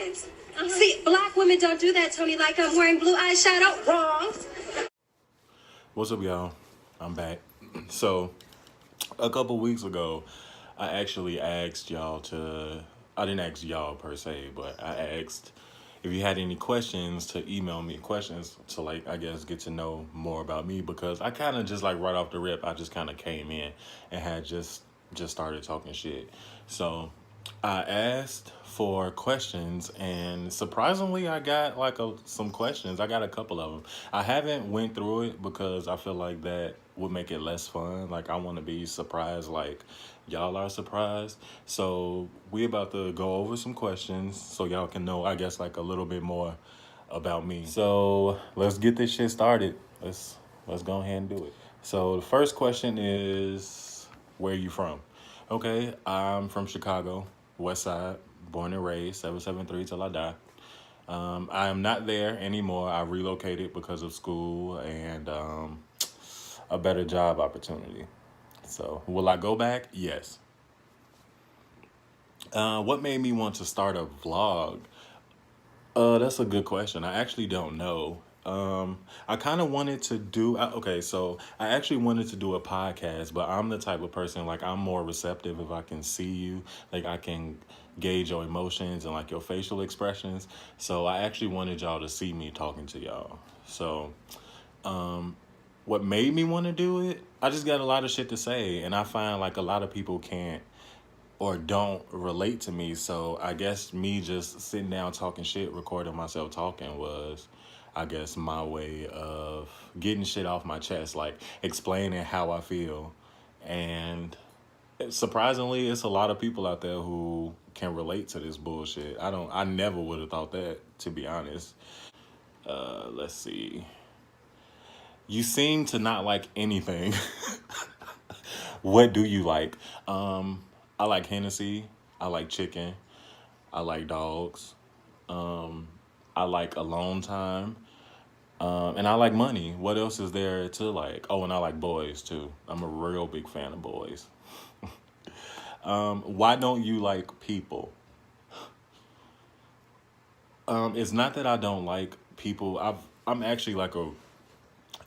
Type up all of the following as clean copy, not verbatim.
lines. See, black women don't do that, Tony, like I'm wearing blue eyeshadow. Wrong. What's up, y'all? I'm back. So, a couple weeks ago, I actually asked y'all to, I didn't ask y'all per se, but I asked if you had any questions to email me questions to, like, I guess get to know more about me, because I kind of just like right off the rip, I just kind of came in and had just started talking shit. So I asked for questions, and surprisingly I got like some questions. I got a couple of them. I haven't went through it because I feel like that would make it less fun. Like, I want to be surprised like y'all are surprised. So we about to go over some questions so y'all can know, I guess, like a little bit more about me. So let's get this shit started. Let's go ahead and do it. So the first question is, where you from? Okay, I'm from Chicago, West Side, born and raised, 773 till I die. I am not there anymore. I relocated because of school and a better job opportunity. So, will I go back? Yes. What made me want to start a vlog? That's a good question. I actually don't know. I kind of wanted to do, okay, so I actually wanted to do a podcast, but I'm the type of person, like, I'm more receptive if I can see you, like, I can gauge your emotions and like your facial expressions. So I actually wanted y'all to see me talking to y'all. So, what made me want to do it? I just got a lot of shit to say, and I find like a lot of people can't or don't relate to me. So I guess me just sitting down talking shit, recording myself talking was, I guess, my way of getting shit off my chest, like explaining how I feel. And surprisingly, it's a lot of people out there who can relate to this bullshit. I never would have thought that, to be honest. Let's see. You seem to not like anything. What do you like? I like Hennessy. I like chicken. I like dogs. I like alone time. And I like money. What else is there to like? Oh, and I like boys too. I'm a real big fan of boys. Why don't you like people? It's not that I don't like people. I'm actually like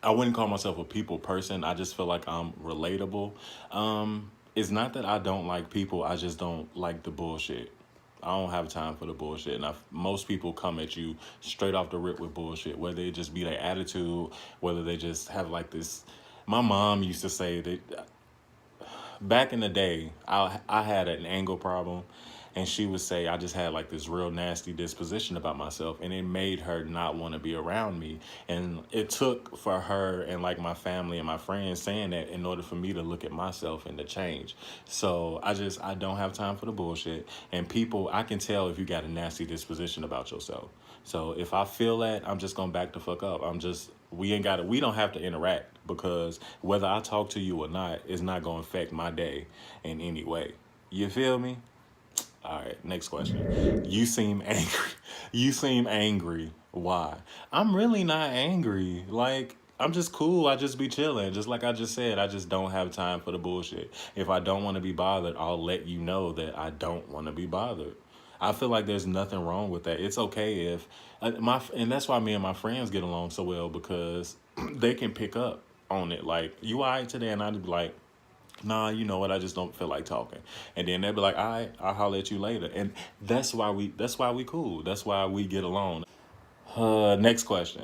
I wouldn't call myself a people person. I just feel like I'm relatable. It's not that I don't like people. I just don't like the bullshit. I don't have time for the bullshit. And most people come at you straight off the rip with bullshit, whether it just be their attitude, whether they just have like this. My mom used to say that back in the day, I had an anger problem, and she would say I just had like this real nasty disposition about myself, and it made her not want to be around me. And it took for her and like my family and my friends saying that in order for me to look at myself and to change. So I don't have time for the bullshit. And people, I can tell if you got a nasty disposition about yourself. So if I feel that, I'm just gonna back the fuck up. We don't have to interact, because whether I talk to you or not is not gonna affect my day in any way. You feel me? All right, next question. You seem angry. You seem angry. Why? I'm really not angry. Like, I'm just cool. I just be chilling. Just like I just said, I just don't have time for the bullshit. If I don't want to be bothered, I'll let you know that I don't want to be bothered. I feel like there's nothing wrong with that. It's okay if and that's why me and my friends get along so well, because they can pick up on it. Like, you all right today? And I'd be like, nah, you know what? I just don't feel like talking. And then they'd be like, all right, I'll holler at you later. And that's why we cool. That's why we get along. Next question.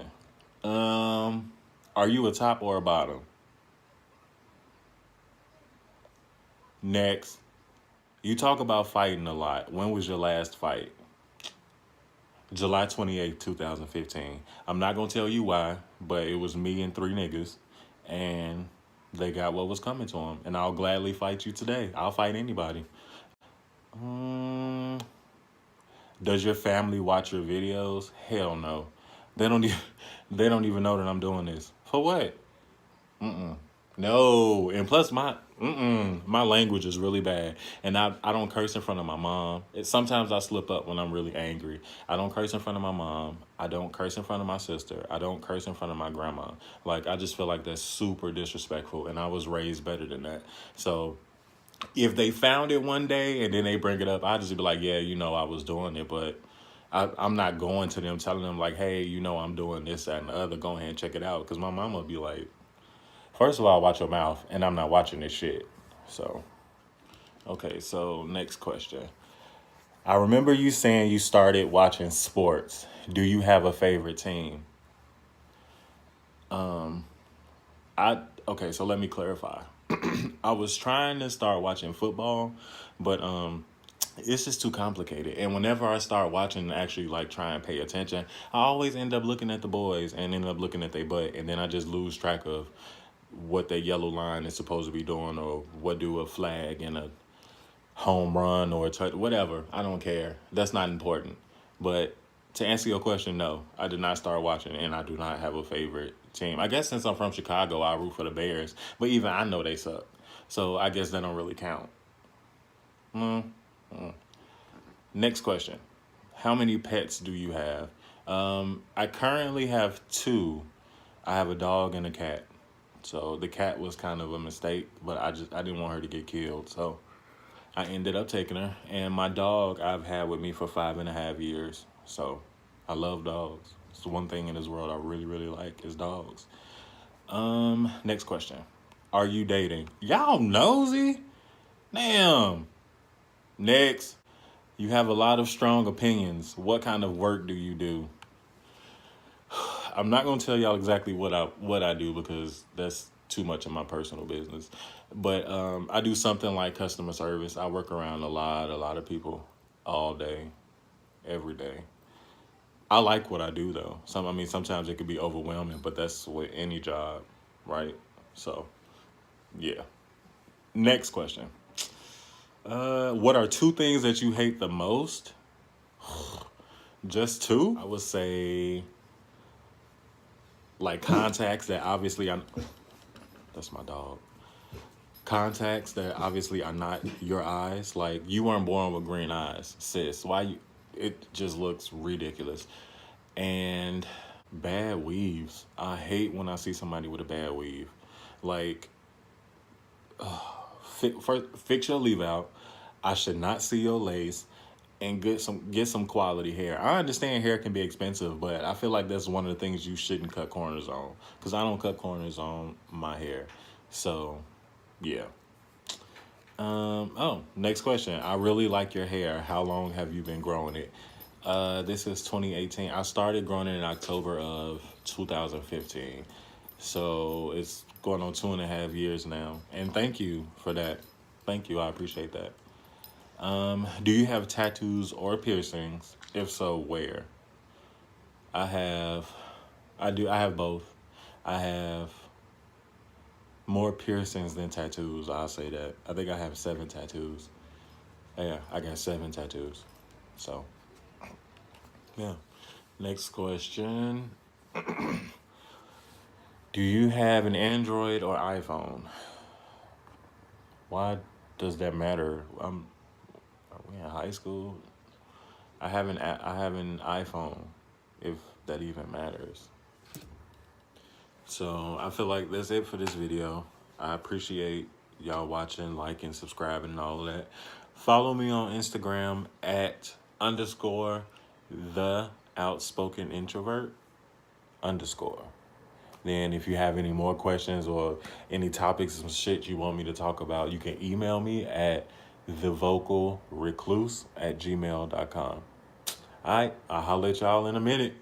Are you a top or a bottom? Next. You talk about fighting a lot. When was your last fight? July 28th, 2015. I'm not going to tell you why, but it was me and three niggas, and they got what was coming to them. And I'll gladly fight you today. I'll fight anybody. Does your family watch your videos? Hell no. They don't even, they don't even know that I'm doing this. For what? No. And plus my language is really bad. And I don't curse in front of my mom. Sometimes I slip up when I'm really angry. I don't curse in front of my mom. I don't curse in front of my sister. I don't curse in front of my grandma. Like, I just feel like that's super disrespectful, and I was raised better than that. So if they found it one day and then they bring it up, I just be like, yeah, I was doing it, but I'm not going to them telling them like, hey, I'm doing this, that, and the other. Go ahead and check it out. Because my mama would be like, first of all, watch your mouth, and I'm not watching this shit. So, okay, so next question. I remember you saying you started watching sports. Do you have a favorite team? I Okay, so let me clarify. I was trying to start watching football, but it's just too complicated. And whenever I start watching and actually like try and pay attention, I always end up looking at the boys and end up looking at their butt, and then I just lose track of what the yellow line is supposed to be doing, or what do a flag and a home run or a touch, whatever. I don't care. That's not important. But to answer your question, no, I did not start watching, and I do not have a favorite team. I guess since I'm from Chicago, I root for the Bears, but even I know they suck, so I guess that don't really count. Next question: how many pets do you have? I currently have two. I have a dog and a cat. So the cat was kind of a mistake, but I didn't want her to get killed, so I ended up taking her. And my dog I've had with me for 5.5 years. So I love dogs. It's the one thing in this world I really, really like is dogs. Next question. Are you dating? Y'all nosy? Damn. Next. You have a lot of strong opinions. What kind of work do you do? I'm not gonna tell y'all exactly what I do because that's too much of my personal business. But I do something like customer service. I work around a lot of people all day, every day. I like what I do though. Sometimes it could be overwhelming, but that's with any job, right? So yeah. Next question. What are two things that you hate the most? Just two? I would say like contacts that obviously I that's my dog. Contacts that obviously are not your eyes. Like you weren't born with green eyes, sis. Why you? It just looks ridiculous. And bad weaves. I hate when I see somebody with a bad weave. Like fix your leave out. I should not see your lace. And get some quality hair. I understand hair can be expensive, but I feel like that's one of the things you shouldn't cut corners on. Because I don't cut corners on my hair. So, yeah. Next question. I really like your hair. How long have you been growing it? This is 2018. I started growing it in October of 2015. So it's going on 2.5 years now. And thank you for that. Thank you. I appreciate that. Do you have tattoos or piercings? If so, where? I have, I have both. I have more piercings than tattoos. I'll say that. I think I have 7 tattoos. Yeah, I got 7 tattoos. So, yeah. Next question. Do you have an Android or iPhone? Why does that matter? Are we in high school? I have an iPhone, if that even matters. So I feel like that's it for this video. I appreciate y'all watching, liking, subscribing, and all of that. Follow me on Instagram at _ the outspoken introvert _ Then if you have any more questions or any topics and shit you want me to talk about, you can email me at thevocalrecluse@gmail.com. All right, I'll holler at y'all in a minute.